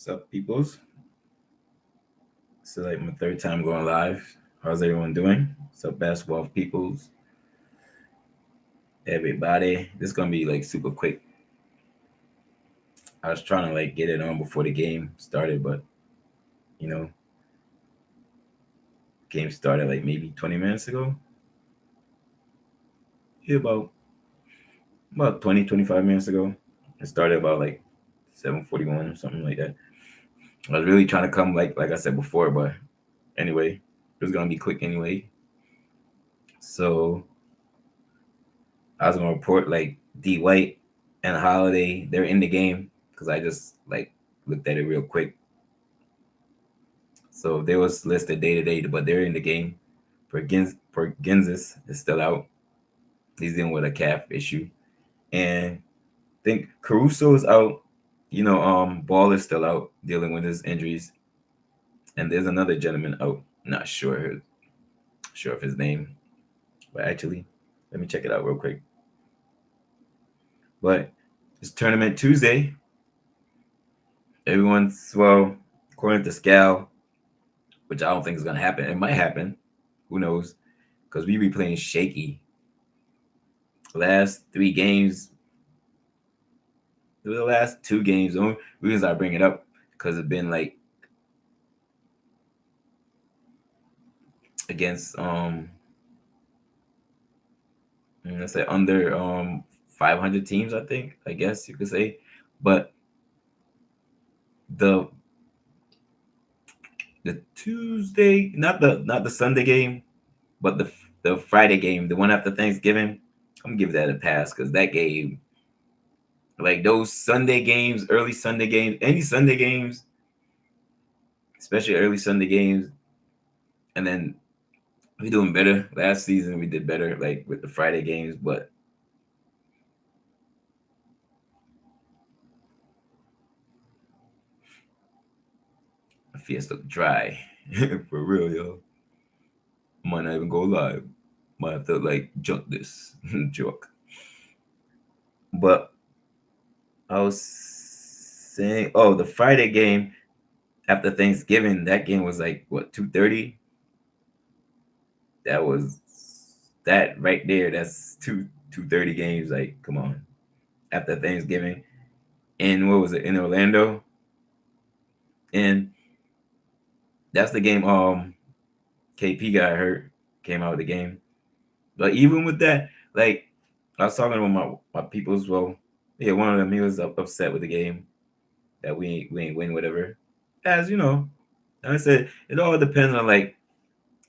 Sup, peoples? This is like my third time going live. How's everyone doing? Sup, basketball peoples? Everybody. This is gonna be like super quick. I was trying to like get it on before the game started, but you know, game started like maybe 20 minutes ago. Yeah, about 20, 25 minutes ago. It started about like 7:41 or something like that. I was really trying to come like I said before, but anyway, it was gonna be quick anyway. So I was gonna report like D White and Holiday. They're in the game because I just like looked at it real quick. So they was listed day to day, but they're in the game. Pergenzis is still out. He's dealing with a calf issue, and I think Caruso is out. Ball is still out dealing with his injuries, and there's another gentleman out. Not sure of his name, but actually, let me check it out real quick. But it's Tournament Tuesday. Everyone's according to Scal, which I don't think is gonna happen. It might happen. Who knows? Because we be playing shaky. Last three games, the last two games. The only reasons I bring it up because it's been like against let's say under 500 teams. I think I guess you could say, but the the Tuesday, not the Sunday game, but the Friday game, the one after Thanksgiving. I'm gonna give that a pass because that game, like those Sunday games, early Sunday games, any Sunday games, especially early Sunday games, and then we doing better. Last season we did better, like with the Friday games, but my feels look dry for real, yo. Might not even go live. Might have to like junk this joke. But I was saying, oh, the Friday game after Thanksgiving, that game was like what 2:30. That was that right there. That's 2:30 games. Like, come on, after Thanksgiving, and what was it in Orlando? And that's the game. KP got hurt, came out of the game. But even with that, like I was talking to my people as well. Yeah, one of them he was upset with the game that we ain't win whatever. As you know, I said it all depends on like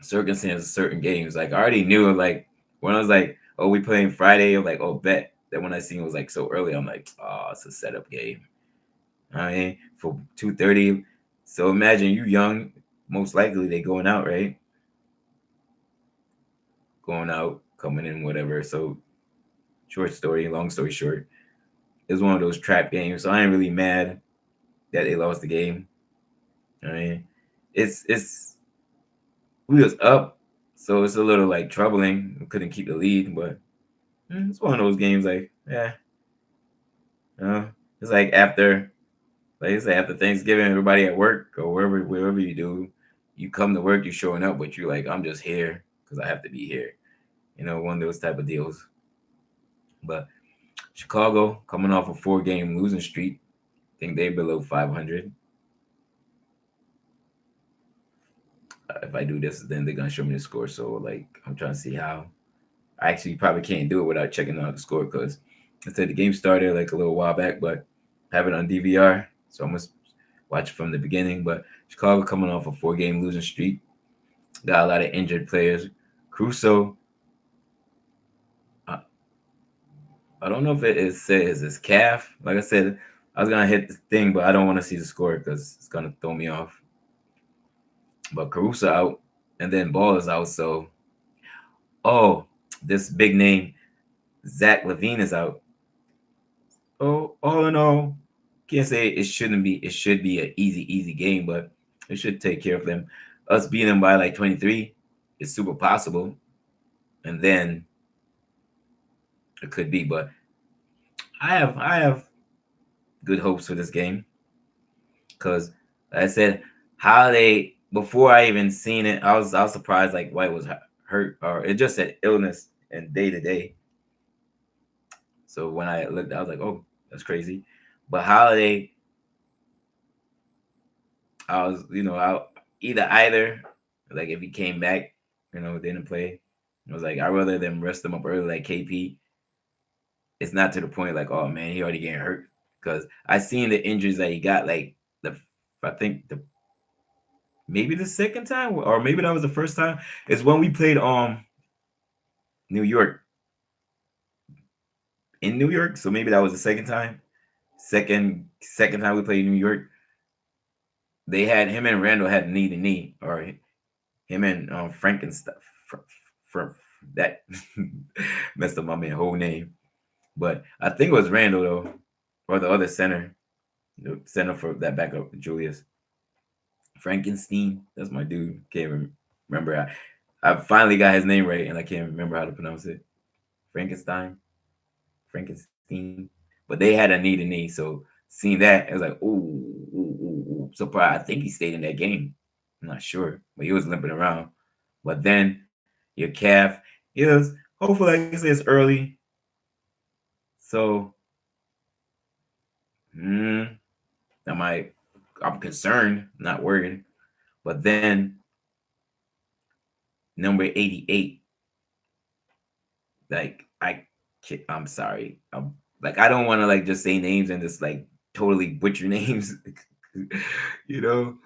circumstances, certain games. Like I already knew like when I was like, oh, we playing Friday, I'm like, oh, bet. That when I seen it was like so early, I'm like, oh, it's a setup game. I mean, for 2:30. So imagine you young, most likely they going out, right? Going out, coming in, whatever. So short story, long story short, it's one of those trap games. So I ain't really mad that they lost the game. I mean, it's we was up, so it's a little like troubling. We couldn't keep the lead, but it's one of those games like, yeah, you know, it's like I say, after Thanksgiving, everybody at work or wherever you do, you come to work, you're showing up, but you're like, I'm just here because I have to be here. One of those type of deals. But Chicago coming off a 4-game losing streak, I think they below 500. If I do this, then they're gonna show me the score. So like, I'm trying to see how. I actually probably can't do it without checking out the score because I said the game started like a little while back, but I have it on DVR, so I must watch it from the beginning. But Chicago coming off a 4-game losing streak, got a lot of injured players. Crusoe, I, I don't know if it says his calf. Like I said, I was gonna hit the thing, but I don't want to see the score because it's gonna throw me off. But Caruso out, and then Ball is out. So, oh, this big name Zach Levine is out. Oh, all in all, can't say it shouldn't be. It should be an easy game, but it should take care of them. Us beating them by like 23 is super possible, and then it could be. But I have good hopes for this game. Because like I said, how they before I even seen it, I was surprised like White was hurt, or it just said illness and day to day. So when I looked, I was like, oh, that's crazy. But Holiday, I was, I either like if he came back, didn't play. I was like, I'd rather them rest him up early like KP. It's not to the point like, oh man, he already getting hurt. Because I seen the injuries that he got, like I think maybe the second time, or maybe that was the first time, is when we played New York in New York. So maybe that was the second time. Second time we played New York, they had him and Randall had knee to knee, or him and Frankenstein. That messed up my man whole name, but I think it was Randall though, or the other center, the center for that backup, Julius Frankenstein. That's my dude. Can't remember. I finally got his name right, and I can't remember how to pronounce it. Frankenstein. But they had a knee to knee, so seeing that, I was like, ooh. Surprised. I think he stayed in that game. I'm not sure, but he was limping around. But then your calf, is hopefully, like I said, it's early, so I might. I'm concerned, not worried. But then number 88, like I'm sorry, like I don't want to like just say names and just like totally butcher names, you know.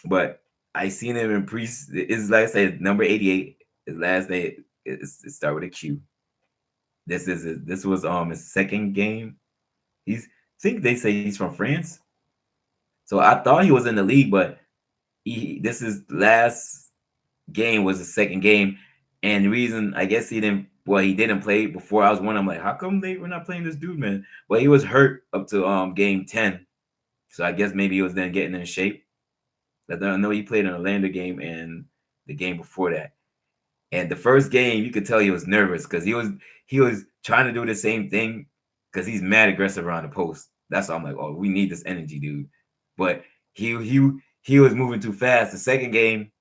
But I seen him in pre. It's like I said, number 88. His last name it start with a Q. This was his second game. He's I think they say he's from France. So I thought he was in the league, but this is last game was the second game, and the reason I guess he didn't play before. I was wondering, I'm like, how come they were not playing this dude, man? Well, he was hurt up to game 10, so I guess maybe he was then getting in shape. I know he played an Orlando game and the game before that. And the first game, you could tell he was nervous because he was trying to do the same thing because he's mad aggressive around the post. That's why I'm like, oh, we need this energy, dude. But he was moving too fast. The second game,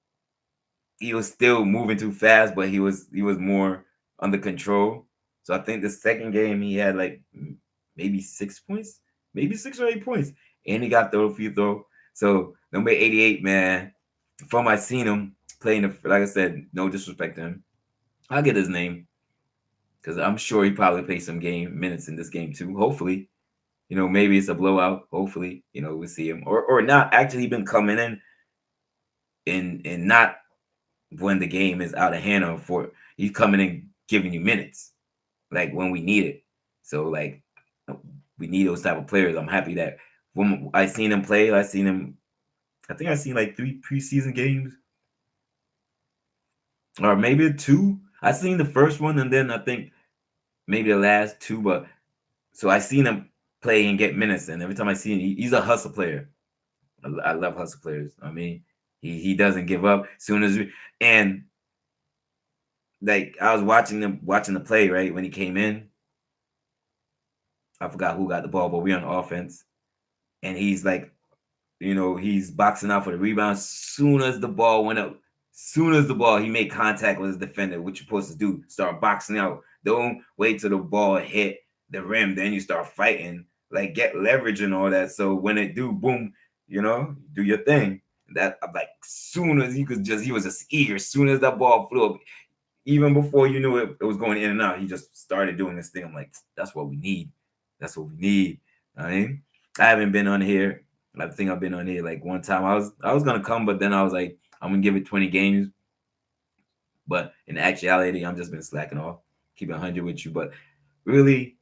he was still moving too fast, but he was more under control. So I think the second game he had like maybe 6 points, maybe 6 or 8 points, and he got the free throw. So number 88, man, from I seen him playing, like I said, no disrespect to him, I'll get his name because I'm sure he probably played some game minutes in this game too. Hopefully, maybe it's a blowout. Hopefully, we'll see him or not. Actually, been coming in not when the game is out of hand or for he's coming in giving you minutes like when we need it. So like we need those type of players. I'm happy that when I seen him play, I think I seen like 3 preseason games or maybe 2. I seen the first one and then I think maybe the last 2, but so I seen him play and get minutes, and every time I see him, he's a hustle player. I love hustle players. I mean, he doesn't give up soon as and like I was watching the play right when he came in. I forgot who got the ball, but we on offense, and he's like, he's boxing out for the rebound. Soon as the ball went up, soon as the ball he made contact with his defender. What you're supposed to do? Start boxing out. Don't wait till the ball hit the rim, then you start fighting. Like get leverage and all that. So when it do, boom, do your thing. That I'm like, soon as he was just eager. As soon as that ball flew up, even before you knew it was going in and out, he just started doing this thing. I'm like, that's what we need. That's what we need. I mean, I haven't been on here. I think I've been on here like one time. I was gonna come, but then I was like, I'm gonna give it 20 games. But in actuality, I'm just been slacking off, keeping 100 with you. But really,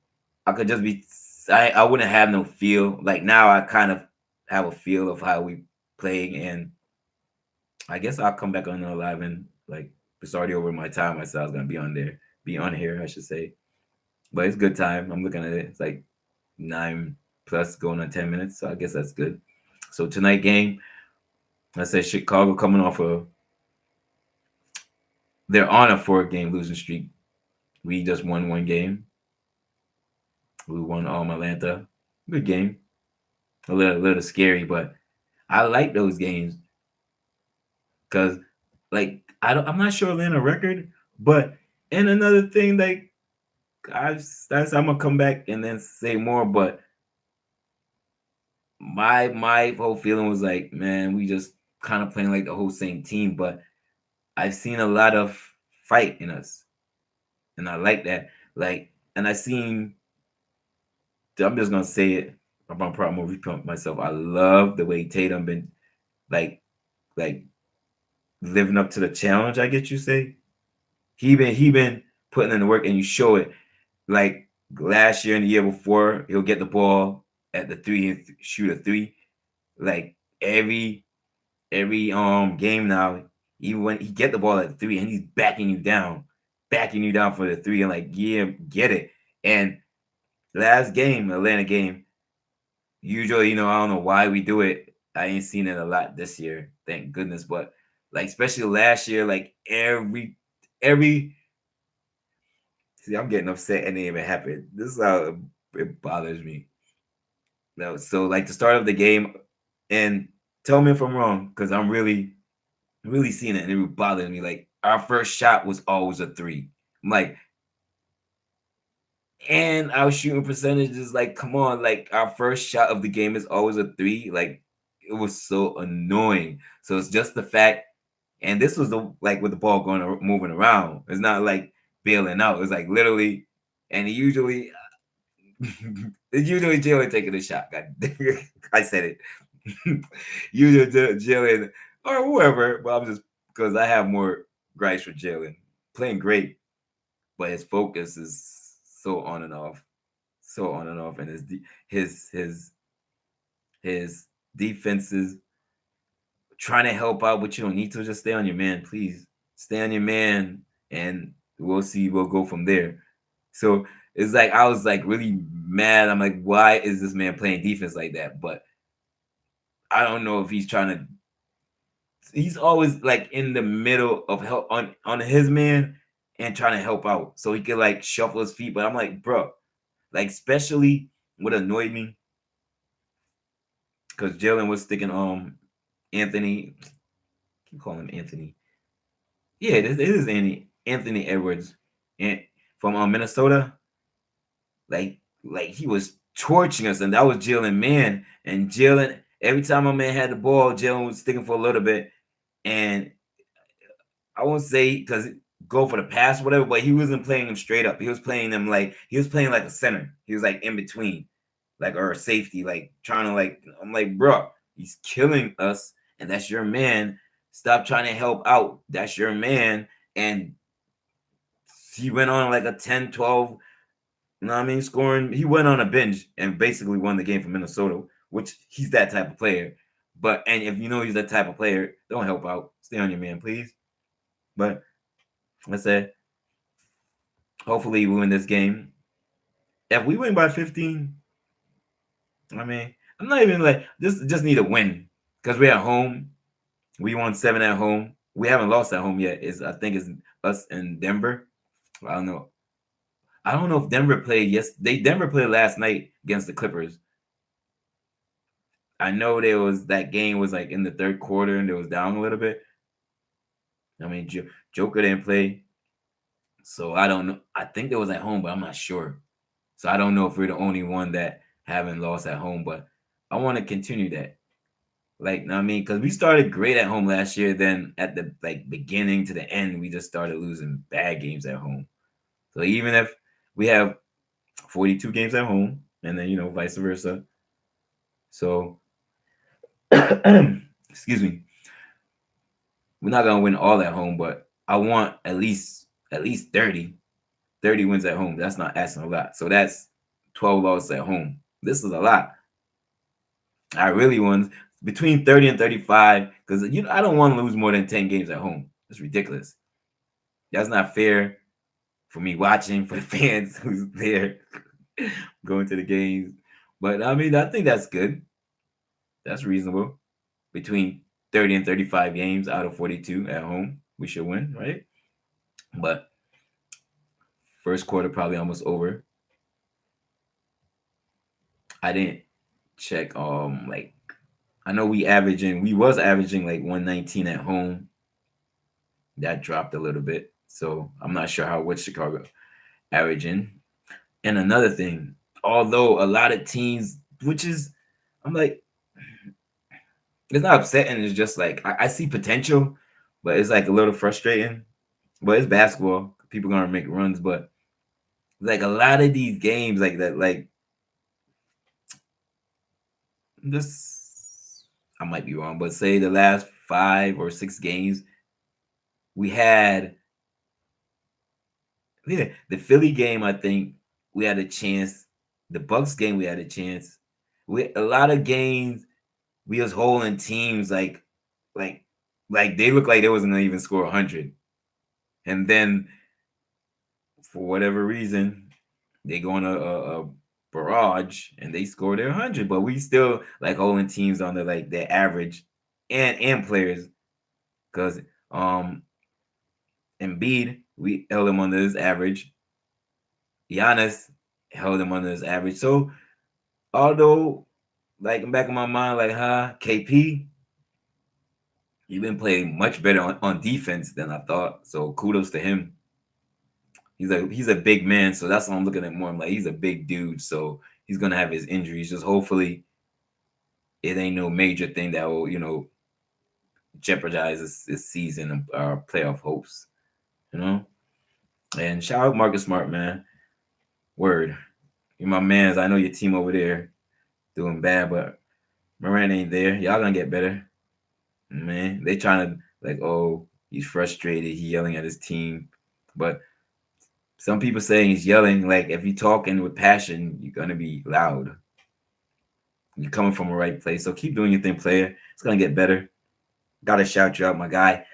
I could just be. I wouldn't have no feel. Like now, I kind of have a feel of how we playing, and I guess I'll come back on the 11. Like it's already over my time. I said I was gonna be on here, I should say. But it's good time. I'm looking at it. It's like 9 plus going on 10 minutes. So I guess that's good. So tonight game, I said Chicago coming off they're on a 4-game losing streak. We just won 1 game. We won Atlanta. Good game. A little scary, but I like those games because, like, I'm not sure Atlanta record, but and another thing, like, I'm gonna come back and then say more, but my whole feeling was like, man, we just kind of playing like the whole same team, but I've seen a lot of fight in us, and I like that. Like, and I seen, I'm just gonna say it. I'm gonna repeat myself. I love the way Tatum been like like living up to the challenge. I get you say he been putting in the work, and you show it. Like last year and the year before, he'll get the ball at the three and shoot a three. Like every game now, even when he get the ball at the three and he's backing you down for the three, and like, yeah, get it. And last game, Atlanta game, usually, I don't know why we do it. I ain't seen it a lot this year, thank goodness. But like especially last year, like every see, I'm getting upset and it didn't even happen. This is how it bothers me. No, so like the start of the game, and tell me if I'm wrong, because I'm really seeing it and it bothers me. Like our first shot was always a three. I'm like, and our shooting percentage is like, come on, like our first shot of the game is always a three. Like it was so annoying. So it's just the fact, and this was the like with the ball moving around. It's not like bailing out. It's like literally, and usually it's usually Jalen taking a shot. God, I said it. Usually Jalen or whoever. But I'm just because I have more gripes for Jalen. Playing great, but his focus is so on and off, so on and off, and his defenses trying to help out, but you don't need to. Just stay on your man, please. Stay on your man, and we'll see. We'll go from there. So it's like I was like really mad. I'm like, why is this man playing defense like that? But I don't know if he's trying to. He's always like in the middle of help on his man and trying to help out, so he could like shuffle his feet. But I'm like, bro, like especially what annoyed me because Jalen was sticking Anthony. I keep calling him Anthony. Yeah, it is Anthony Edwards, and from Minnesota. Like he was torching us, and that was Jalen man. And Jalen, every time my man had the ball, Jalen was sticking for a little bit, and I won't say because go for the pass, or whatever, but he wasn't playing them straight up. He was playing like a center. He was like in between, like or a safety, like trying to like. I'm like, bro, he's killing us, and that's your man. Stop trying to help out. That's your man. And he went on like a 10, 12. You know what I mean? Scoring. He went on a binge and basically won the game for Minnesota, which he's that type of player. But and if you know he's that type of player, don't help out. Stay on your man, please. But I said, hopefully we win this game. If we win by 15, I mean, I'm not even like this. Just need a win because we're at home. We won 7 at home. We haven't lost at home yet. Is I think it's us and Denver. I don't know. I don't know if Denver played. Yes, Denver played last night against the Clippers. I know there was that game was like in the third quarter and it was down a little bit. I mean, Joker didn't play, so I don't know. I think it was at home, but I'm not sure. So I don't know if we're the only one that haven't lost at home, but I want to continue that. Like, I mean, because we started great at home last year, then at the like beginning to the end, we just started losing bad games at home. So even if we have 42 games at home, and then vice versa. So, excuse me, we're not gonna win all at home, but I want at least 30 wins at home. That's not asking a lot. So that's 12 losses at home. This is a lot. I really want between 30 and 35 because I don't want to lose more than 10 games at home. That's ridiculous. That's not fair for me watching, for the fans who's there going to the games. But I mean, I think that's good. That's reasonable. Between 30 and 35 games out of 42 at home, we should win, right? But first quarter probably almost over. I didn't check like I know we was averaging like 119 at home. That dropped a little bit. So I'm not sure how what Chicago averaging. And another thing, although a lot of teams, which is I'm like, it's not upsetting, it's just like I see potential, but it's like a little frustrating. But it's basketball. People gonna make runs, but like a lot of these games like that, like this I might be wrong, but say the last 5 or 6 games, we had yeah, the Philly game, I think we had a chance. The Bucks game, we had a chance. We a lot of games we was holding teams like like they look like they wasn't gonna even score 100, and then for whatever reason they go on a barrage and they score their 100, but we still like holding teams on the like their average and players because Embiid we held him under his average. Giannis held him under his average. So although like in the back of my mind, like KP, you've been playing much better on defense than I thought. So kudos to him. He's a big man, so that's what I'm looking at more. I'm like he's a big dude, so he's gonna have his injuries. Just hopefully it ain't no major thing that will jeopardize this season of our playoff hopes. You know. And shout out Marcus Smart, man. Word, you're my man's. I know your team over there doing bad, but Moran ain't there. Y'all gonna get better. Man, they trying to like, oh, he's frustrated. He yelling at his team, but some people saying he's yelling like if you talking with passion, you're gonna be loud. You're coming from a right place, so keep doing your thing, player. It's gonna get better. Gotta shout you out, my guy.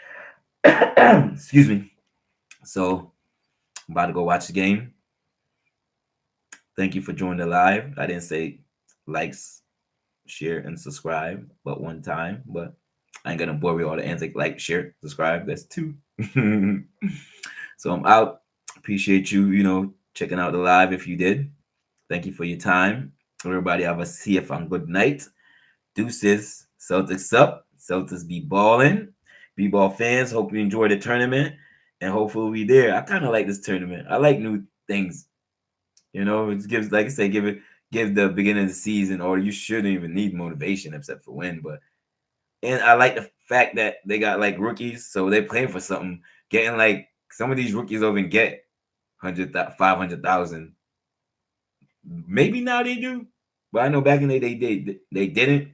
Excuse me. So I'm about to go watch the game. Thank you for joining the live. I didn't say likes, share, and subscribe, but one time. But I ain't gonna bore you all the antics. Like, share, subscribe. That's two. So I'm out. Appreciate you, checking out the live if you did. Thank you for your time. Everybody have a safe and good night. Deuces. Celtics up. Celtics be balling. B-ball fans, hope you enjoy the tournament. And hopefully we there. I kind of like this tournament. I like new things. It gives, like I say, give the beginning of the season, or you shouldn't even need motivation except for win. And I like the fact that they got like rookies, so they're playing for something. Getting like some of these rookies don't even get 500,000. Maybe now they do, but I know back in the day they didn't.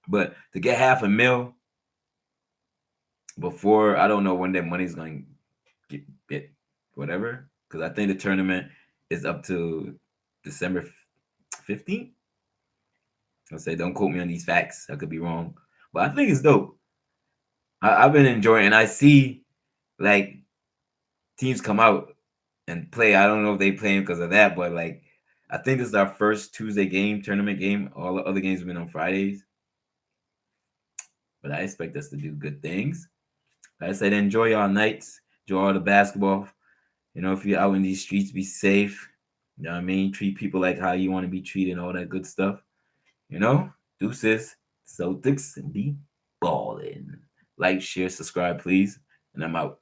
But to get half a mil before, I don't know when that money's going to get whatever, because I think the tournament is up to December 15th. I'll say don't quote me on these facts. I could be wrong, but I think it's dope. I've been enjoying, and I see like teams come out and play. I don't know if they playing because of that, but like I think this is our first Tuesday game, tournament game. All the other games have been on Fridays, but I expect us to do good things. Like I said, enjoy y'all nights, enjoy all the basketball. If you're out in these streets, be safe. You know what I mean? Treat people like how you want to be treated, all that good stuff. Deuces, Celtics, and be ballin'. Like, share, subscribe, please. And I'm out.